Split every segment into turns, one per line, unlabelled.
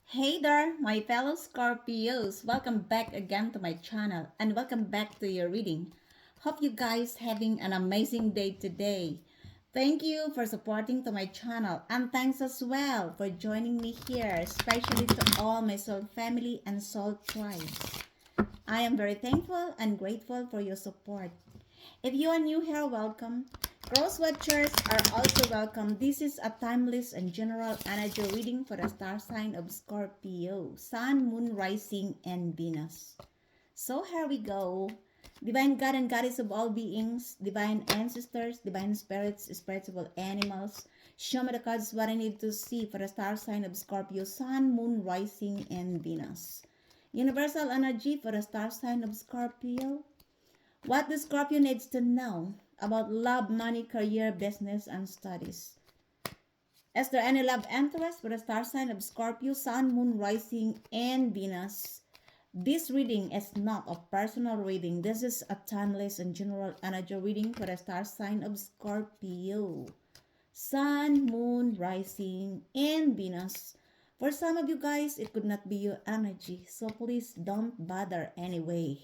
Hey there, my fellow Scorpios. Welcome back again to my channel and welcome back to your reading. Hope you guys having an amazing day today. Thank you for supporting to my channel and thanks as well for joining me here, especially to all my soul family and soul tribes. I am very thankful and grateful for your support. If you are new here, welcome. Cross watchers are also welcome. This is a timeless and general energy reading for the star sign of Scorpio, Sun, Moon, Rising, and Venus. So here we go. Divine God and Goddess of all beings, divine ancestors, divine spirits, spiritual animals. Show me the cards what I need to see for the star sign of Scorpio, Sun, Moon, Rising, and Venus. Universal energy for the star sign of Scorpio. What the Scorpio needs to know about love, money, career, business, and studies. Is there any love interest for the star sign of Scorpio, Sun, Moon, Rising, and Venus? This reading is not a personal reading. This is a timeless and general energy reading for the star sign of Scorpio. Sun, Moon, Rising, and Venus. For some of you guys, it could not be your energy, so please don't bother anyway.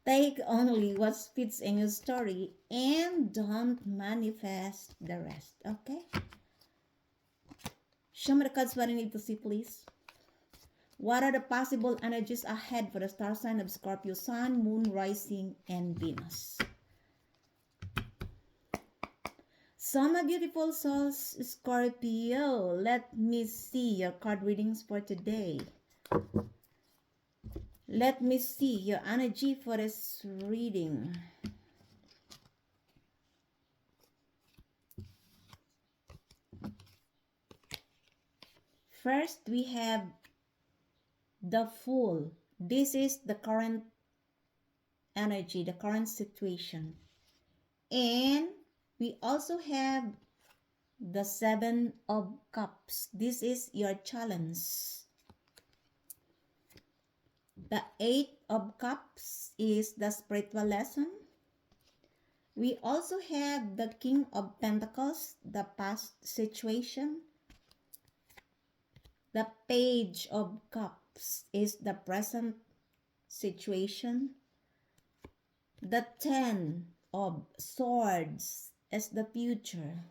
Take only what fits in your story and don't manifest the rest, okay? Show me the cards what I need to see, please. What are the possible energies ahead for the star sign of Scorpio, Sun, Moon, Rising, and Venus? So, my beautiful souls, Scorpio, let me see your card readings for today. Let me see your energy for this reading. First, we have the Fool. This is the current energy, the current situation. And we also have the Seven of Cups. This is your challenge. The Eight of Cups is the spiritual lesson. We also have the King of Pentacles, the past situation. The Page of Cups is the present situation. The Ten of Swords is the future.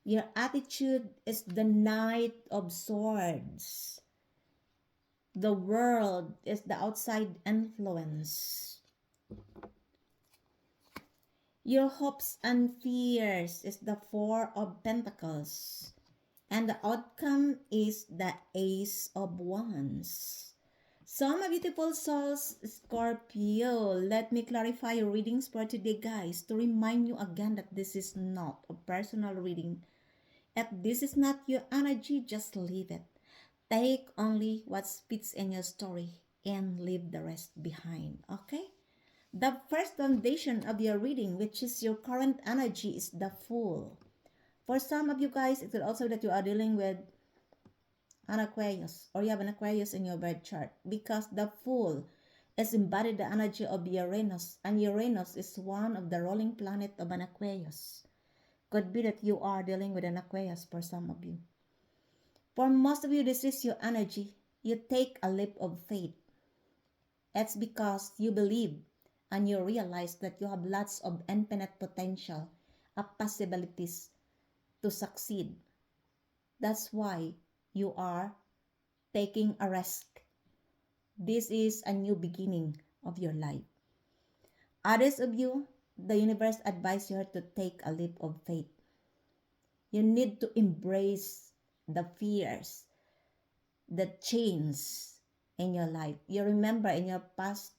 Your attitude is the Knight of Swords. The World is the outside influence. Your hopes and fears is the Four of Pentacles. And the outcome is the Ace of Wands. So, my beautiful souls, Scorpio, let me clarify your readings for today, guys, to remind you again that this is not a personal reading. If this is not your energy, just leave it. Take only what fits in your story and leave the rest behind, okay? The first foundation of your reading, which is your current energy, is the Fool. For some of you guys, it could also be that you are dealing with an Aquarius or you have an Aquarius in your birth chart, because the Fool is embodied the energy of Uranus, and Uranus is one of the ruling planet of an Aquarius. Could be that you are dealing with an Aquarius for some of you. For most of you, this is your energy. You take a leap of faith. It's because you believe and you realize that you have lots of infinite potential, of possibilities to succeed. That's why you are taking a risk. This is a new beginning of your life. Others of you, the universe advises you to take a leap of faith. You need to embrace the fears, the change in your life. You remember in your past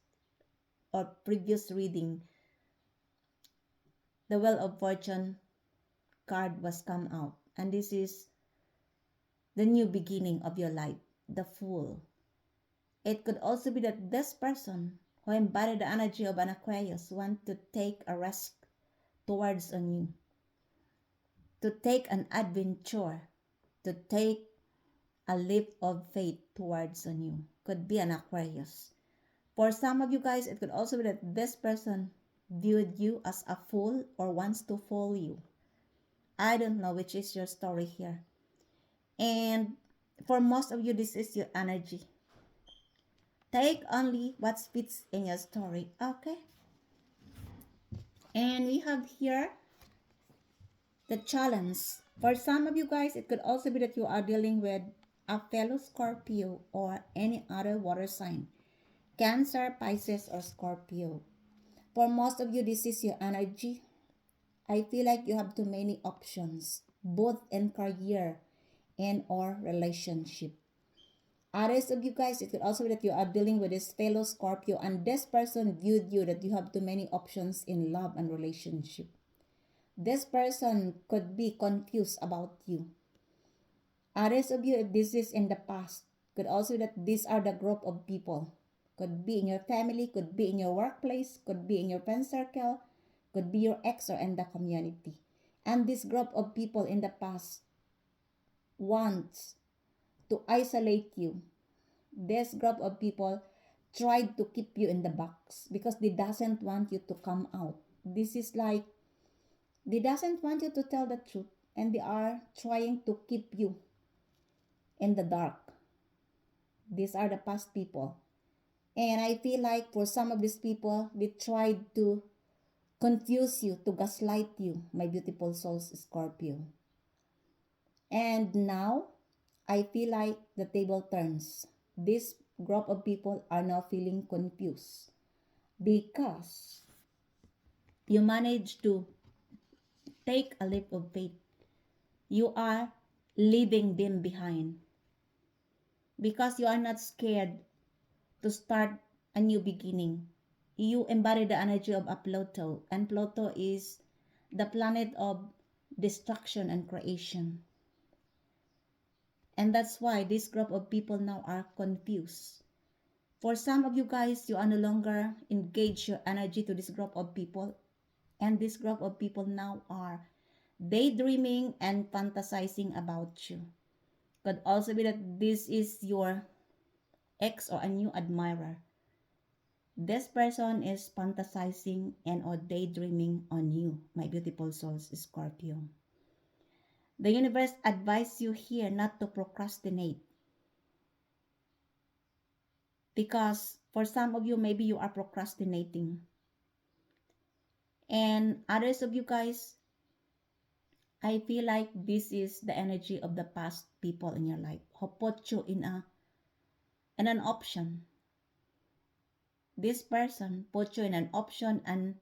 or previous reading, the Wheel of Fortune card was come out, and this is the new beginning of your life, the Fool. It could also be that this person who embodied the energy of an Aquarius want to take a risk towards on you, to take an adventure, to take a leap of faith towards on you. Could be an Aquarius. For some of you guys, it could also be that this person viewed you as a fool or wants to fool you. I don't know which is your story here. And For most of you, this is your energy. Take only what fits in your story, okay? And we have here the challenge. For some of you guys, it could also be that you are dealing with a fellow Scorpio or any other water sign. Cancer, Pisces, or Scorpio. For most of you, this is your energy. I feel like you have too many options, both in career and or relationship. Others of you guys, it could also be that you are dealing with this fellow Scorpio and this person viewed you that you have too many options in love and relationship. This person could be confused about you. Others of you, if this is in the past, could also be that these are the group of people. Could be in your family, could be in your workplace, could be in your friend circle, could be your ex or in the community. And this group of people in the past wants to isolate you. This group of people tried to keep you in the box because they doesn't want you to come out. This is like they doesn't want you to tell the truth and they are trying to keep you in the dark. These are the past people. And I feel like for some of these people, they tried to confuse you, to gaslight you, my beautiful souls, Scorpio. And now, I feel like the table turns. This group of people are now feeling confused because you managed to take a leap of faith. You are leaving them behind because you are not scared to start a new beginning. You embody the energy of a Pluto, and Pluto is the planet of destruction and creation. And that's why this group of people now are confused. For some of you guys, you are no longer engage your energy to this group of people. And this group of people now are daydreaming and fantasizing about you. Could also be that this is your ex or a new admirer. This person is fantasizing and or daydreaming on you, my beautiful souls, Scorpio. The universe advises you here not to procrastinate. Because for some of you, maybe you are procrastinating. And others of you guys, I feel like this is the energy of the past people in your life who put you in an option. This person put you in an option and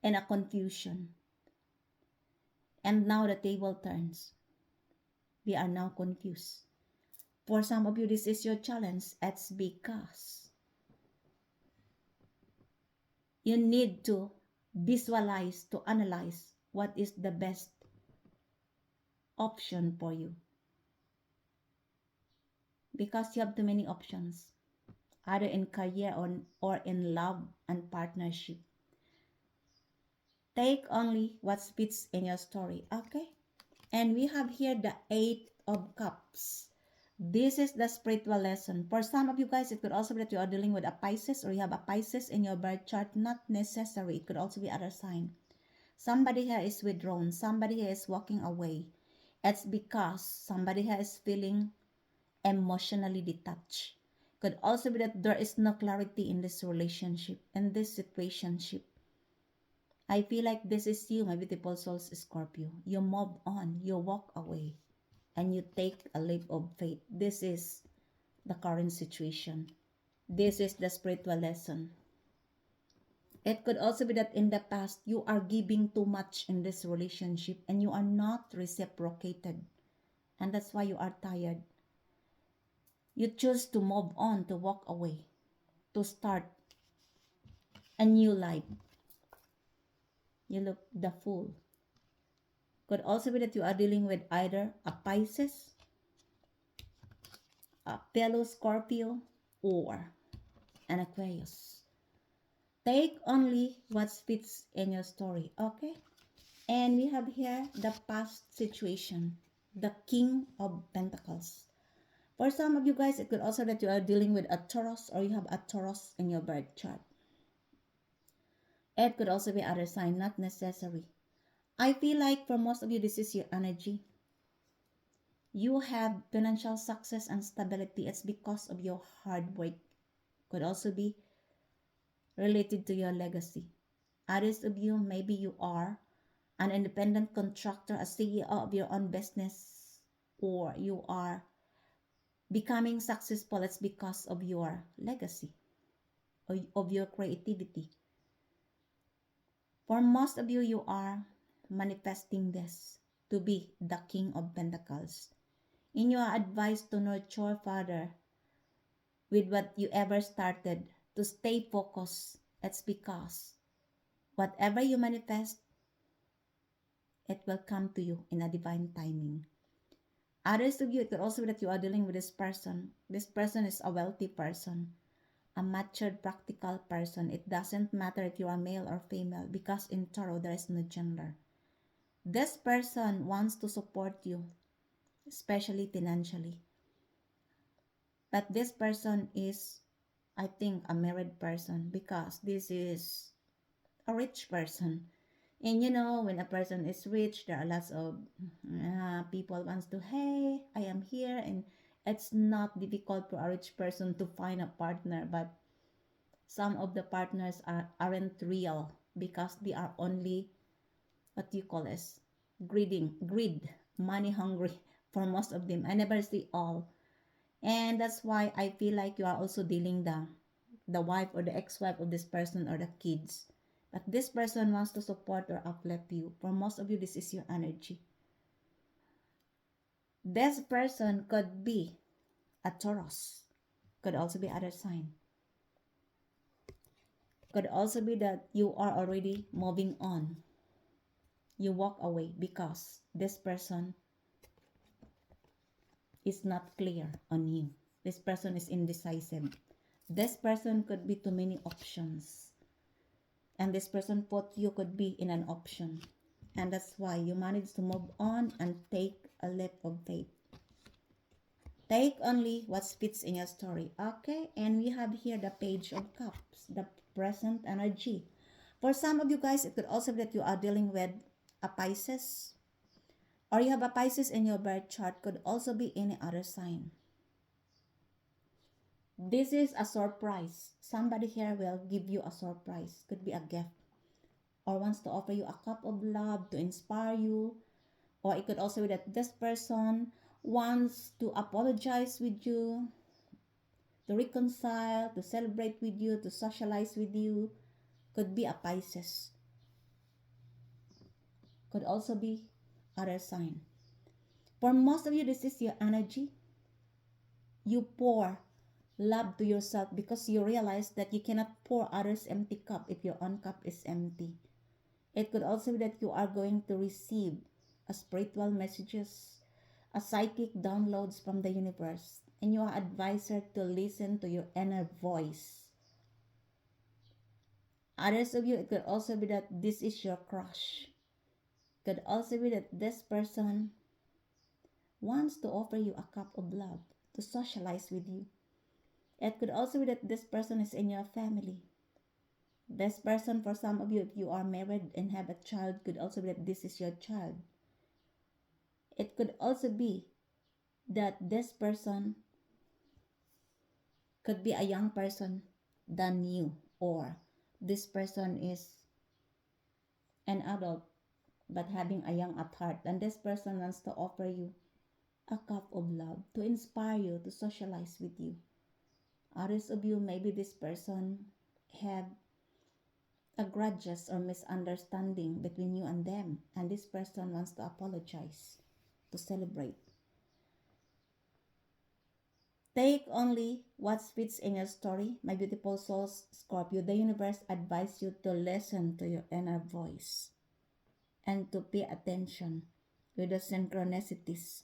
in a confusion. And now the table turns. We are now confused. For some of you, this is your challenge. It's because you need to visualize, to analyze what is the best option for you. Because you have too many options, either in career or in love and partnership. Take only what fits in your story, okay? And we have here the Eight of Cups. This is the spiritual lesson. For some of you guys, it could also be that you are dealing with a Pisces or you have a Pisces in your birth chart. Not necessary. It could also be other sign. Somebody here is withdrawn. Somebody here is walking away. It's because somebody here is feeling emotionally detached. Could also be that there is no clarity in this relationship, in this situationship. I feel like this is you, my beautiful souls, Scorpio. You move on, you walk away, and you take a leap of faith. This is the current situation. This is the spiritual lesson. It could also be that in the past, you are giving too much in this relationship and you are not reciprocated. And that's why you are tired. You choose to move on, to walk away, to start a new life. You look the fool. Could also be that you are dealing with either a Pisces, a fellow Scorpio, or an Aquarius. Take only what fits in your story, okay? And we have here the past situation, the King of Pentacles. For some of you guys, it could also be that you are dealing with a Taurus or you have a Taurus in your birth chart. It could also be other sign, not necessary. I feel like for most of you, this is your energy. You have financial success and stability. It's because of your hard work. Could also be related to your legacy. Others of you, maybe you are an independent contractor, a CEO of your own business, or you are becoming successful. It's because of your legacy, of your creativity. For most of you, you are manifesting this to be the King of Pentacles. In your advice to nurture further with what you ever started, to stay focused, it's because whatever you manifest, it will come to you in a divine timing. Others of you, it could also be that you are dealing with this person. This person is a wealthy person, a matured, practical person. It doesn't matter if you are male or female because in tarot, there is no gender. This person wants to support you, especially financially. But this person is, I think, a married person because this is a rich person. And you know, when a person is rich, there are lots of people wants to, hey, I am here. And it's not difficult for a rich person to find a partner, but some of the partners aren't real because they are only, what do you call this? Greed, money hungry for most of them. I never see all. And that's why I feel like you are also dealing the wife or the ex-wife of this person or the kids. But this person wants to support or uplift you. For most of you, this is your energy. This person could be a Taurus. Could also be other sign. Could also be that you are already moving on. You walk away because this person is not clear on you. This person is indecisive. This person could be too many options. And this person thought you could be in an option. And that's why you managed to move on and take a leap of faith. Take only what fits in your story. Okay, and we have here the Page of Cups, the present energy. For some of you guys, it could also be that you are dealing with a Pisces. Or you have a Pisces in your birth chart. Could also be any other sign. This is a surprise. Somebody here will give you a surprise. Could be a gift. Or wants to offer you a cup of love to inspire you. Or it could also be that this person wants to apologize with you, to reconcile, to celebrate with you, to socialize with you. Could be a Pisces. Could also be other sign. For most of you, this is your energy. You pour love to yourself because you realize that you cannot pour others' empty cup if your own cup is empty. It could also be that you are going to receive a spiritual messages, a psychic downloads from the universe, and you are advised to listen to your inner voice. Others of you, it could also be that this is your crush. Could also be that this person wants to offer you a cup of love to socialize with you. It could also be that this person is in your family. This person, for some of you, if you are married and have a child, could also be that this is your child. It could also be that this person could be a young person than you, or this person is an adult but having a young at heart, and this person wants to offer you a cup of love to inspire you, to socialize with you. Others of you, maybe this person have a grudges or misunderstanding between you and them, and this person wants to apologize, to celebrate. Take only what fits in your story, my beautiful souls, Scorpio. The universe advises you to listen to your inner voice and to pay attention with the synchronicities,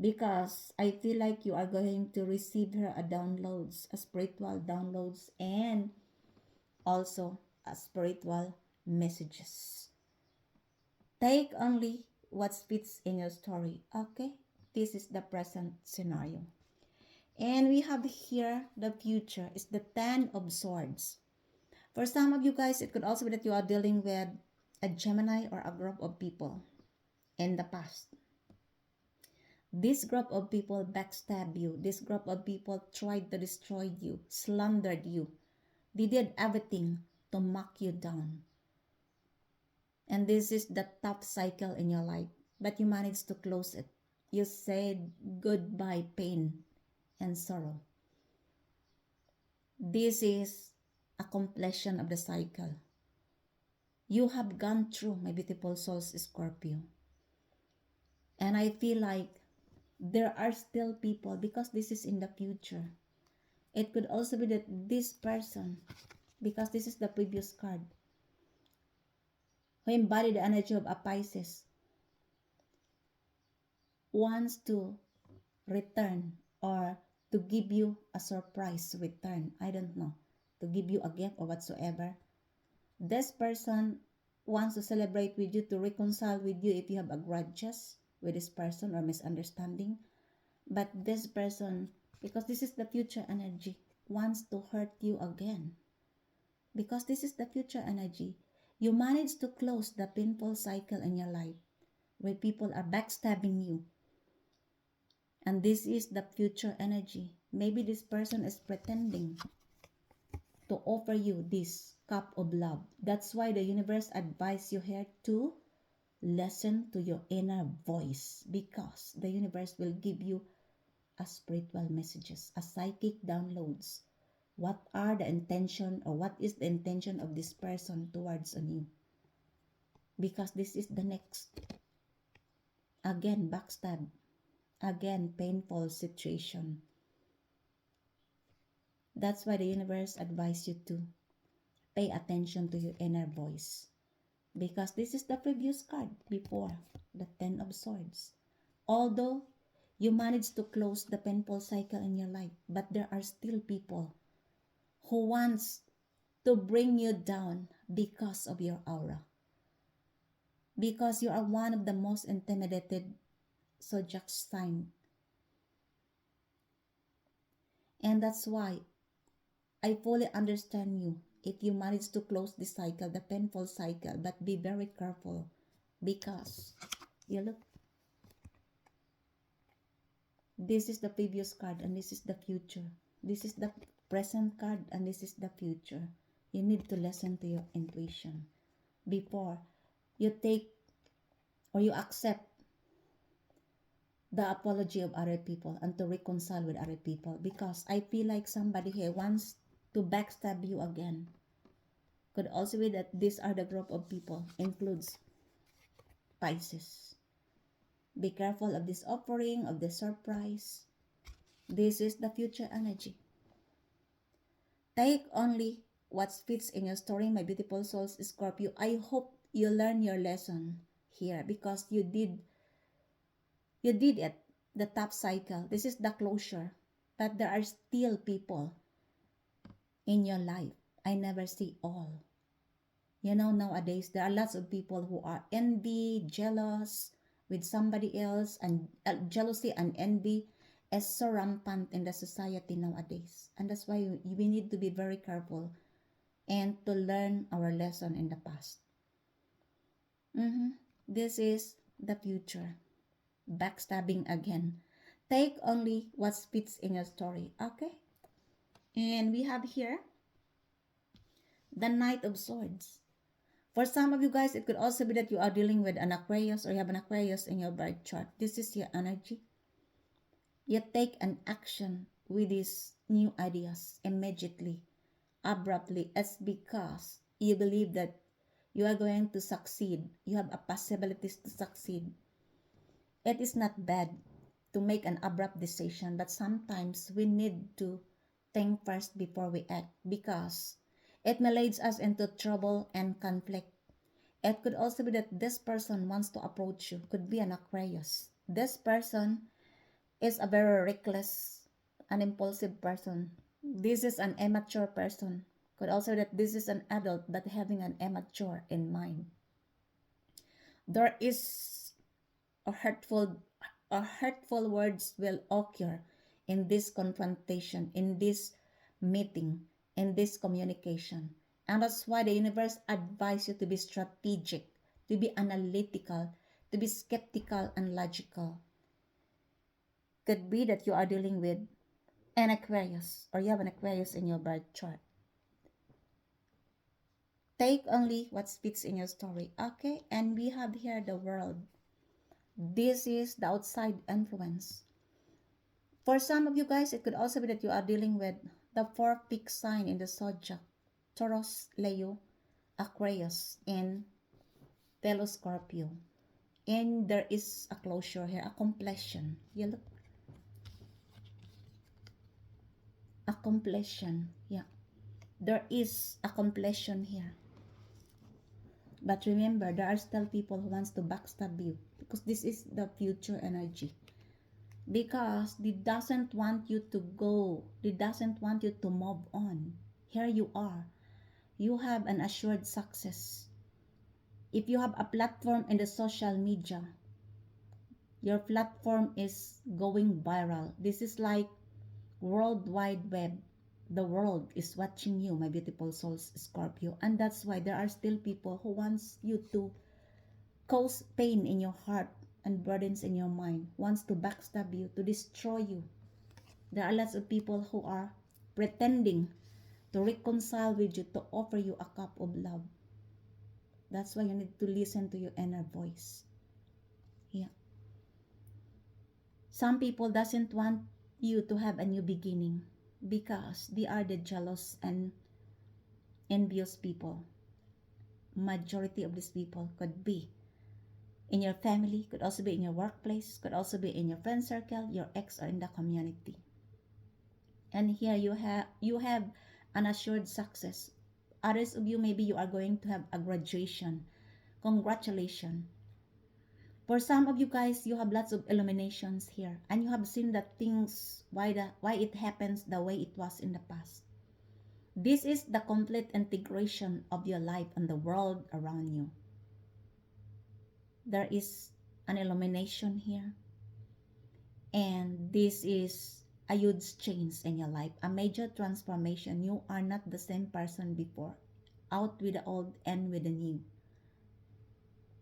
because I feel like you are going to receive here a downloads, a spiritual downloads, and also a spiritual messages. Take only what fits in your story. Okay, this is the present scenario. And we have here the future. It's the Ten of Swords. For some of you guys, it could also be that you are dealing with a Gemini or a group of people in the past. This group of people backstab you. This group of people tried to destroy you, slandered you. They did everything to mock you down. And this is the tough cycle in your life. But you managed to close it. You said goodbye pain and sorrow. This is a completion of the cycle. You have gone through, my beautiful souls, Scorpio. And I feel like there are still people, because this is in the future. It could also be that this person, because this is the previous card, who embodied the energy of a Pisces, wants to return or to give you a surprise return. I don't know. To give you a gift or whatsoever. This person wants to celebrate with you, to reconcile with you if you have a grudges with this person or misunderstanding. But this person, because this is the future energy, wants to hurt you again. Because this is the future energy. You manage to close the painful cycle in your life where people are backstabbing you. And this is the future energy. Maybe this person is pretending to offer you this cup of love. That's why the universe advises you here to listen to your inner voice, because the universe will give you a spiritual messages, a psychic downloads. What are the intention, or what is the intention of this person towards on you? Because this is the next, again, backstab, again, painful situation. That's why the universe advises you to pay attention to your inner voice. Because this is the previous card before, the Ten of Swords. Although you managed to close the painful cycle in your life, but there are still people who wants to bring you down because of your aura. Because you are one of the most intimidated zodiac sign. And that's why I fully understand you if you manage to close this cycle, the painful cycle, but be very careful, because you look, this is the previous card and this is the future. This is the present card and this is the future. You need to listen to your intuition before you take or you accept the apology of other people and to reconcile with other people, because I feel like somebody here wants to backstab you again. Could also be that these are the group of people, includes Pisces. Be careful of this offering, of the surprise. This is the future energy. Take only what fits in your story, my beautiful souls, Scorpio. I hope you learn your lesson here, because you did it, the top cycle. This is the closure. But there are still people in your life. I never see all. You know, nowadays, there are lots of people who are envy, jealous with somebody else, and jealousy and envy is so rampant in the society nowadays. And that's why we need to be very careful and to learn our lesson in the past. This is the future. Backstabbing again. Take only what fits in your story. Okay? And we have here the Knight of Swords. For some of you guys, it could also be that you are dealing with an Aquarius, or you have an Aquarius in your birth chart. This is your energy. You take an action with these new ideas immediately, abruptly. It's because you believe that you are going to succeed. You have a possibilities to succeed. It is not bad to make an abrupt decision, but sometimes we need to think first before we act, because it may lead us into trouble and conflict. It could also be that this person wants to approach you. Could be an Aquarius. This person is a very reckless, an impulsive person. This is an immature person. Could also be that this is an adult but having an immature in mind. There is a hurtful words will occur in this confrontation, in this meeting, in this communication. And that's why the universe advises you to be strategic, to be analytical, to be skeptical and logical. Could be that you are dealing with an Aquarius, or you have an Aquarius in your birth chart. Take only what fits in your story. Okay, and we have here the world. This is the outside influence. For some of you guys, it could also be that you are dealing with the four peak sign in the zodiac: Taurus, Leo, Aquarius, and fellow Scorpio. And there is a closure here, a completion. You look, a completion. Yeah, there is a completion here. But remember, there are still people who wants to backstab you, because this is the future energy. Because they doesn't want you to go. They doesn't want you to move on. Here you are. You have an assured success. If you have a platform in the social media, your platform is going viral. This is like World Wide Web. The world is watching you, my beautiful souls, Scorpio. And that's why there are still people who wants you to cause pain in your heart and burdens in your mind, wants to backstab you, to destroy you. There are lots of people who are pretending to reconcile with you, to offer you a cup of love. That's why you need to listen to your inner voice. Yeah. Some people doesn't want you to have a new beginning because they are the jealous and envious people. Majority of these people could be in your family, could also be in your workplace, could also be in your friend circle, your ex, or in the community. And here you have an assured success. Others of you, maybe you are going to have a graduation. Congratulations. For some of you guys, you have lots of illuminations here, and you have seen that things, why it happens the way it was in the past. This is the complete integration of your life and the world around you. There is an illumination here, and this is a huge change in your life, a major transformation. You are not the same person before. Out with the old and with the new.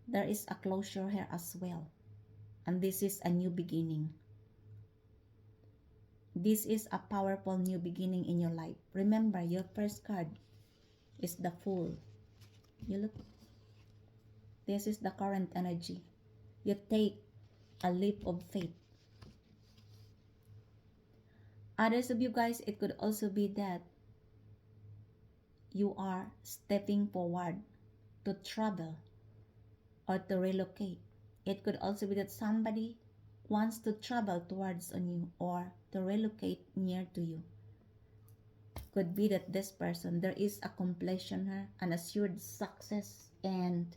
There is a closure here as well, and this is a new beginning. This is a powerful new beginning in your life. Remember, your first card is the Fool. You look, this is the current energy. You take a leap of faith. Others of you guys, it could also be that you are stepping forward to travel or to relocate. It could also be that somebody wants to travel towards on you or to relocate near to you. Could be that this person, there is a completion here, an assured success, and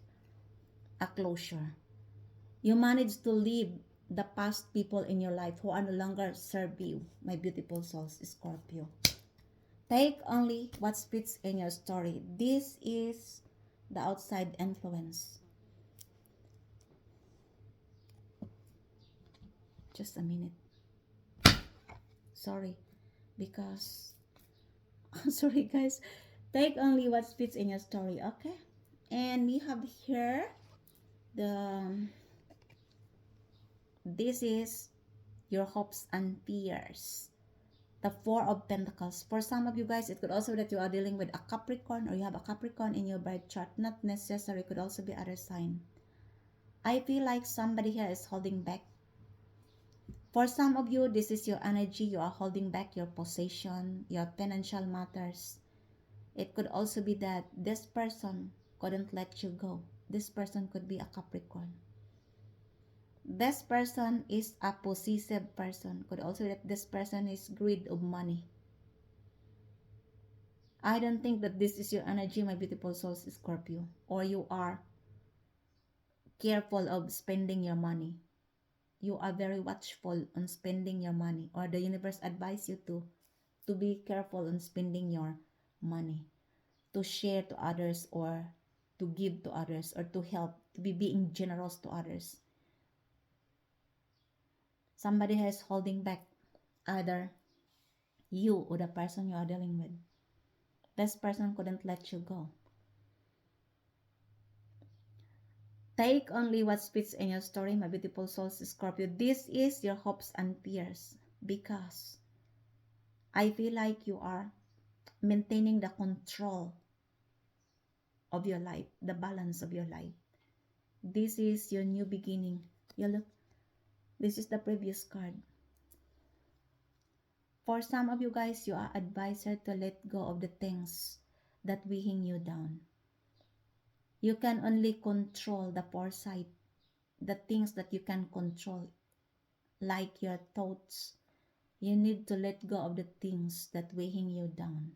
a closure. You managed to leave the past people in your life who are no longer serve you, my beautiful souls, Scorpio. Take only what fits in your story. This is the outside influence. Just a minute. Sorry, because sorry guys. Take only what fits in your story, okay? And we have here the this is your hopes and fears. The Four of Pentacles. For some of you guys, it could also be that you are dealing with a Capricorn, or you have a Capricorn in your birth chart. Not necessary, it could also be other sign. I feel like somebody here is holding back. For some of you, this is your energy. You are holding back your possession, your financial matters. It could also be that this person couldn't let you go. This person could be a Capricorn. This person is a possessive person. Could also be that this person is greed of money. I don't think that this is your energy, my beautiful souls, Scorpio. Or you are careful of spending your money. You are very watchful on spending your money. Or the universe advise you to be careful on spending your money. To share to others, or to give to others, or to help, to be being generous to others. Somebody is holding back, either you or the person you are dealing with. This person couldn't let you go. Take only what fits in your story, my beautiful souls, Scorpio. This is your hopes and fears because I feel like you are maintaining the control of your life, the balance of your life. This is your new beginning. You look, this is the previous card. For some of you guys, you are advised to let go of the things that weighing you down. You can only control the foresight, the things that you can control, like your thoughts. You need to let go of the things that weighing you down.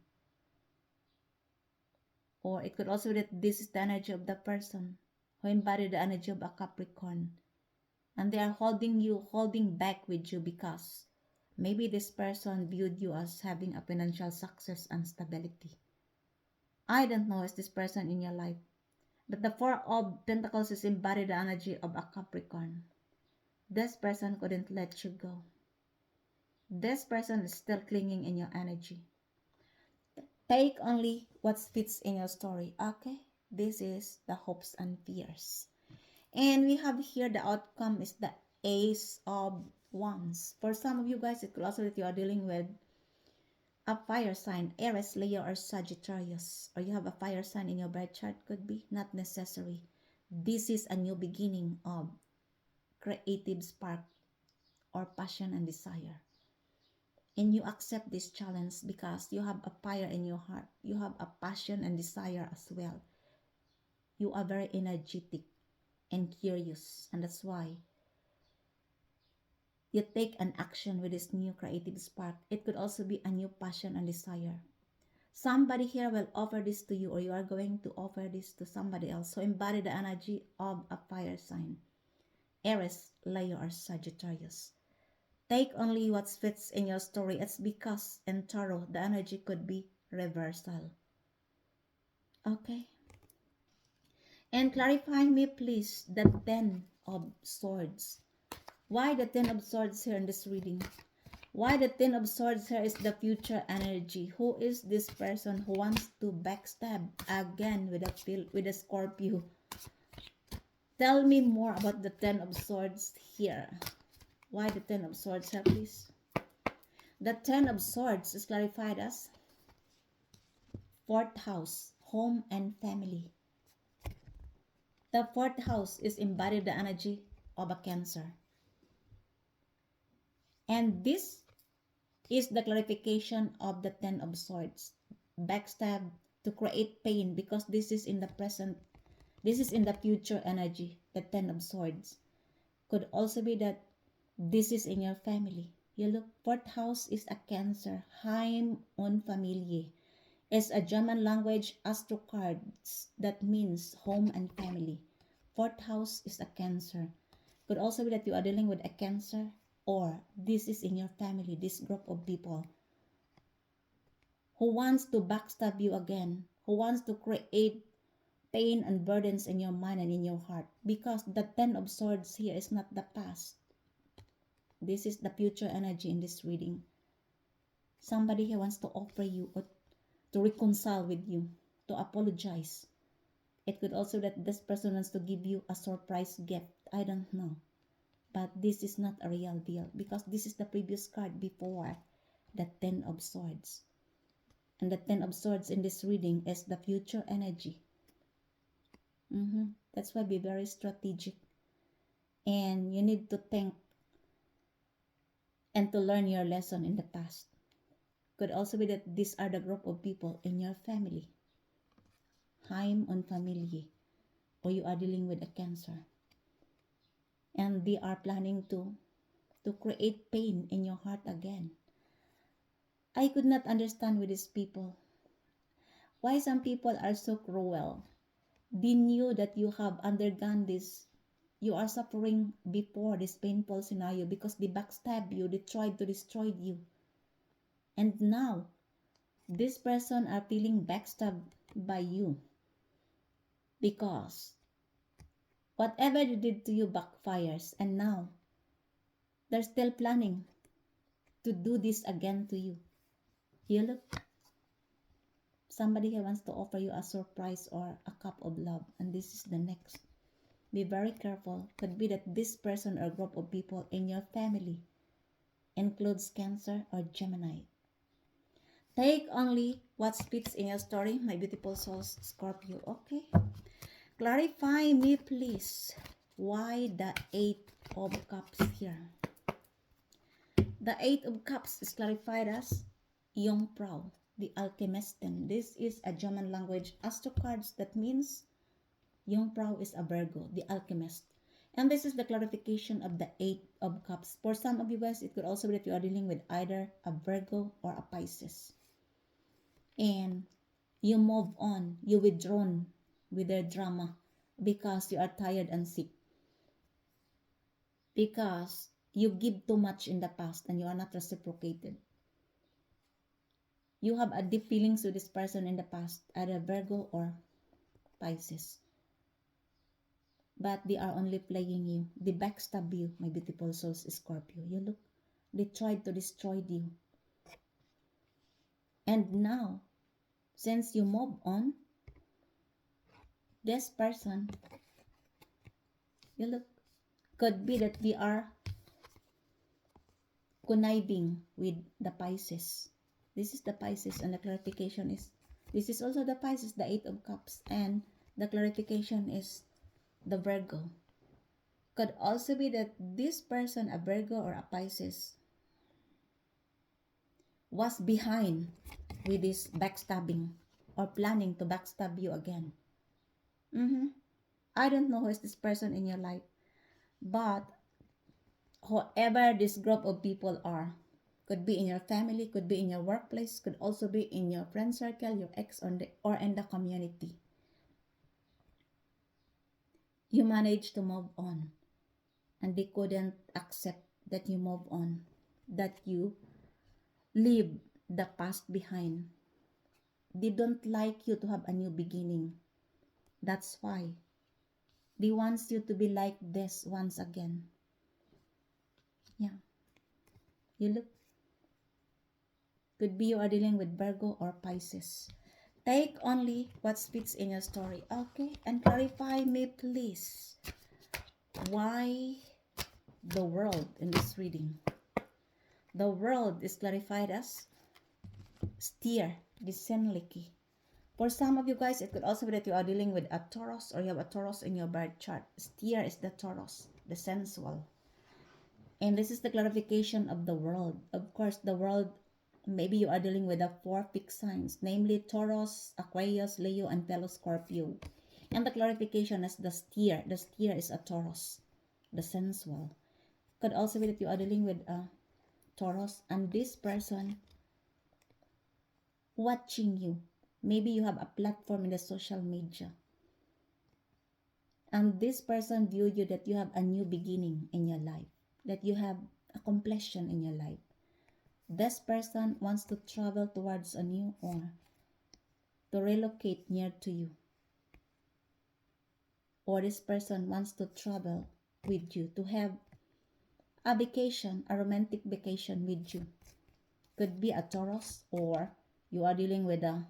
Or it could also be that this is the energy of the person who embodied the energy of a Capricorn. And they are holding back with you because maybe this person viewed you as having a financial success and stability. I don't know, is this person in your life? But the Four of Pentacles is embodied the energy of a Capricorn. This person couldn't let you go. This person is still clinging in your energy. Take only what fits in your story, okay? This is the hopes and fears. And we have here the outcome is the Ace of Wands. For some of you guys, it could also that you are dealing with a fire sign, Aries, Leo, or Sagittarius. Or you have a fire sign in your birth chart, could be, not necessary. This is a new beginning of creative spark or passion and desire. And you accept this challenge because you have a fire in your heart. You have a passion and desire as well. You are very energetic and curious, and that's why you take an action with this new creative spark. It could also be a new passion and desire. Somebody here will offer this to you, or you are going to offer this to somebody else. So embody the energy of a fire sign, Aries, Leo, or Sagittarius. Take only what fits in your story. It's because in Tarot, the energy could be reversal. Okay? And clarify me, please, the Ten of Swords. Why the Ten of Swords here in this reading? Why the Ten of Swords here is the future energy? Who is this person who wants to backstab again with a Scorpio? Tell me more about the Ten of Swords here. Why the Ten of Swords here, please? The Ten of Swords is clarified as fourth house, home and family. The fourth house is embodied the energy of a Cancer. And this is the clarification of the Ten of Swords. Backstab to create pain because this is in the present, this is in the future energy, the Ten of Swords. Could also be that this is in your family. You look, fourth house is a Cancer. Heim und Familie is a German language astro cards that means home and family. Fourth house is a Cancer. Could also be that you are dealing with a Cancer, or this is in your family, this group of people who wants to backstab you again, who wants to create pain and burdens in your mind and in your heart, because the Ten of Swords here is not the past. This is the future energy in this reading. Somebody here wants to offer you or to reconcile with you, to apologize. It could also that this person wants to give you a surprise gift. I don't know. But this is not a real deal because this is the previous card before the Ten of Swords. And the Ten of Swords in this reading is the future energy. That's why be very strategic. And you need to think and to learn your lesson in the past. Could also be that these are the group of people in your family. Heim und Familie. Or you are dealing with a Cancer. And they are planning to create pain in your heart again. I could not understand with these people. Why some people are so cruel. They knew that you have undergone this. You are suffering before this painful scenario because they backstab you, they tried to destroy you. And now, this person are feeling backstabbed by you because whatever they did to you backfires, and now they're still planning to do this again to you. You look, somebody here wants to offer you a surprise or a cup of love, and this is the next. Be very careful. Could be that this person or group of people in your family includes Cancer or Gemini. Take only what fits in your story, my beautiful souls, Scorpio. Okay? Clarify me, please. Why the Eight of Cups here? The Eight of Cups is clarified as Jungfrau, the Alchemisten. This is a German language astro cards that means Jungfrau is a Virgo, the alchemist. And this is the clarification of the Eight of Cups. For some of you guys, it could also be that you are dealing with either a Virgo or a Pisces. And you move on, you withdrawn with their drama because you are tired and sick. Because you give too much in the past and you are not reciprocated. You have a deep feelings with this person in the past, either Virgo or Pisces. But they are only playing you. They backstab you, my beautiful souls, Scorpio. You look, they tried to destroy you. And now, since you move on, this person, you look, could be that they are conniving with the Pisces. This is the Pisces, and the clarification is, this is also the Pisces, the Eight of Cups, and the clarification is the Virgo. Could also be that this person, a Virgo or a Pisces, was behind with this backstabbing or planning to backstab you again. I don't know who is this person in your life, but whoever this group of people are, could be in your family, could be in your workplace, could also be in your friend circle, your ex, or in the community. You managed to move on, and they couldn't accept that you move on, that you leave the past behind. They don't like you to have a new beginning. That's why they want you to be like this once again. Yeah. You look. Could be you are dealing with Virgo or Pisces. Take only what fits in your story. Okay? And clarify me, please. Why the world in this reading? The world is clarified as Steer, the Senliki. For some of you guys, it could also be that you are dealing with a Taurus or you have a Taurus in your birth chart. Steer is the Taurus, the sensual. And this is the clarification of the world. Of course, the world, maybe you are dealing with the four fixed signs, namely Taurus, Aquarius, Leo, and fellow Scorpio. And the clarification is the Steer. The Steer is a Taurus, the sensual. Could also be that you are dealing with a Taurus, and this person watching you. Maybe you have a platform in the social media. And this person viewed you that you have a new beginning in your life, that you have a completion in your life. This person wants to travel towards a new or to relocate near to you. Or this person wants to travel with you, to have a vacation, a romantic vacation with you. Could be a Taurus, or you are dealing with a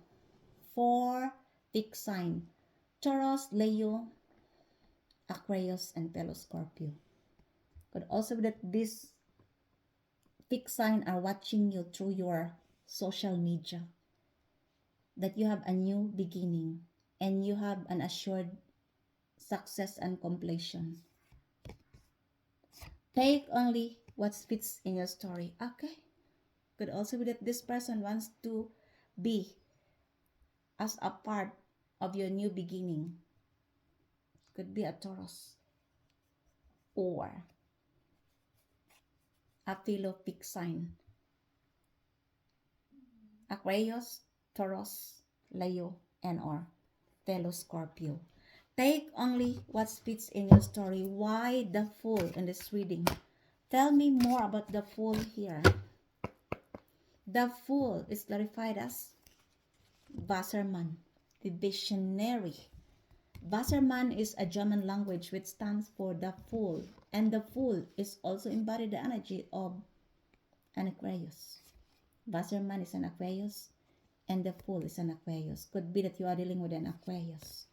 four fixed sign. Taurus, Leo, Aquarius, and fellow Scorpio. Could also be that this fixed sign are watching you through your social media. That you have a new beginning and you have an assured success and completion. Take only what fits in your story. Okay? Could also be that this person wants to be as a part of your new beginning. Could be a Taurus or a fellow fixed sign. Aquarius, Taurus, Leo, and or fellow Scorpio. Take only what fits in your story. Why the Fool in this reading? Tell me more about the Fool here. The Fool is clarified as Wassermann, the visionary. Wassermann is a German language which stands for the Fool, and the Fool is also embodied the energy of an Aquarius. Wassermann is an Aquarius, and the Fool is an Aquarius. Could be that you are dealing with an Aquarius.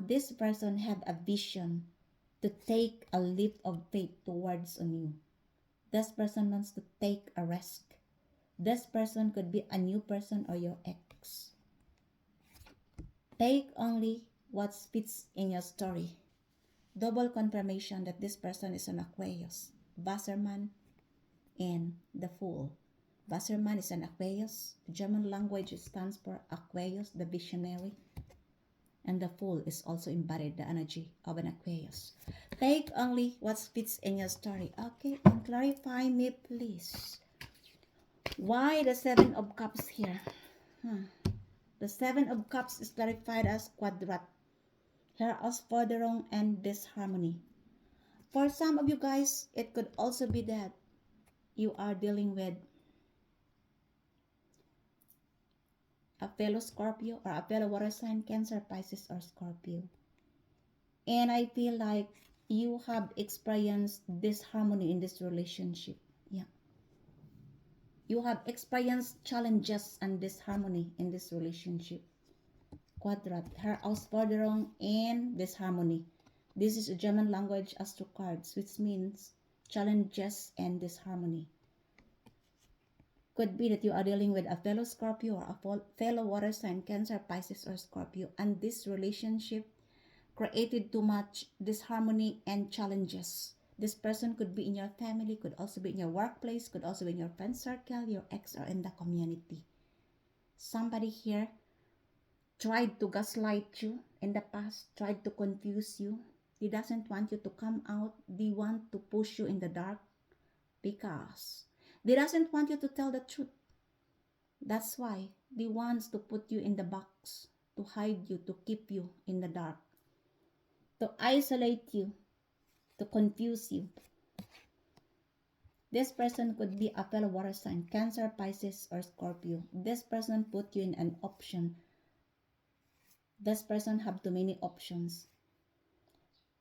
This person have a vision to take a leap of faith towards on you. This person wants to take a risk. This person could be a new person or your ex. Take only what fits in your story. Double confirmation that this person is an Aquarius, Wasserman, and the Fool. Wasserman is an Aquarius. German language stands for Aquarius, the visionary. And the Fool is also embodied the energy of an Aquarius. Take only what fits in your story. Okay, and clarify me please. Why the Seven of Cups here? The Seven of Cups is clarified as Quadrat, Herausforderung, and disharmony. For some of you guys, it could also be that you are dealing with a fellow Scorpio or a fellow water sign, Cancer, Pisces, or Scorpio. And I feel like you have experienced disharmony in this relationship. Yeah. You have experienced challenges and disharmony in this relationship. Quadrat, Herausforderung, and disharmony. This is a German language astro cards, which means challenges and disharmony. Could be that you are dealing with a fellow Scorpio or a fellow water sign, Cancer, Pisces, or Scorpio, and this relationship created too much disharmony and challenges. This person could be in your family, could also be in your workplace, could also be in your friend circle, your ex, or in the community. Somebody here tried to gaslight you in the past, tried to confuse you. He doesn't want you to come out. They want to push you in the dark because they doesn't want you to tell the truth. That's why they wants to put you in the box, to hide you, to keep you in the dark, to isolate you, to confuse you. This person could be a fellow water sign, Cancer, Pisces, or Scorpio. This person put you in an option. This person have too many options.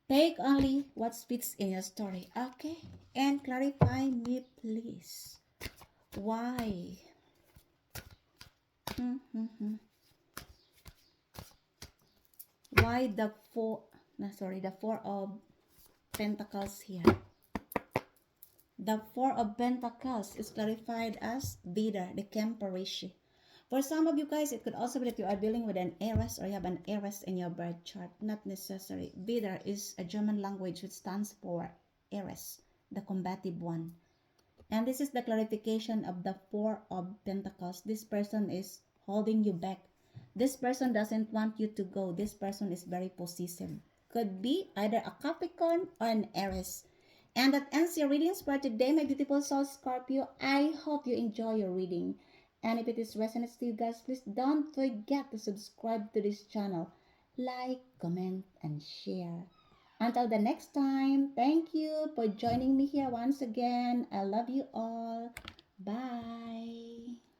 Take only what fits in your story. Okay? And clarify me please. Why? Why the Four of Pentacles here? The Four of Pentacles is clarified as Vidar, the Kemperishi. For some of you guys, it could also be that you are dealing with an Aries or you have an Aries in your birth chart. Not necessary. Vidar is a German language which stands for Aries, the combative one. And this is the clarification of the Four of Pentacles. This person is holding you back. This person doesn't want you to go. This person is very possessive. Could be either a Capricorn or an Aries. And that ends your readings for today, my beautiful soul Scorpio. I hope you enjoy your reading. And if it is resonates to you guys, please don't forget to subscribe to this channel. Like, comment, and share. Until the next time, thank you for joining me here once again. I love you all. Bye.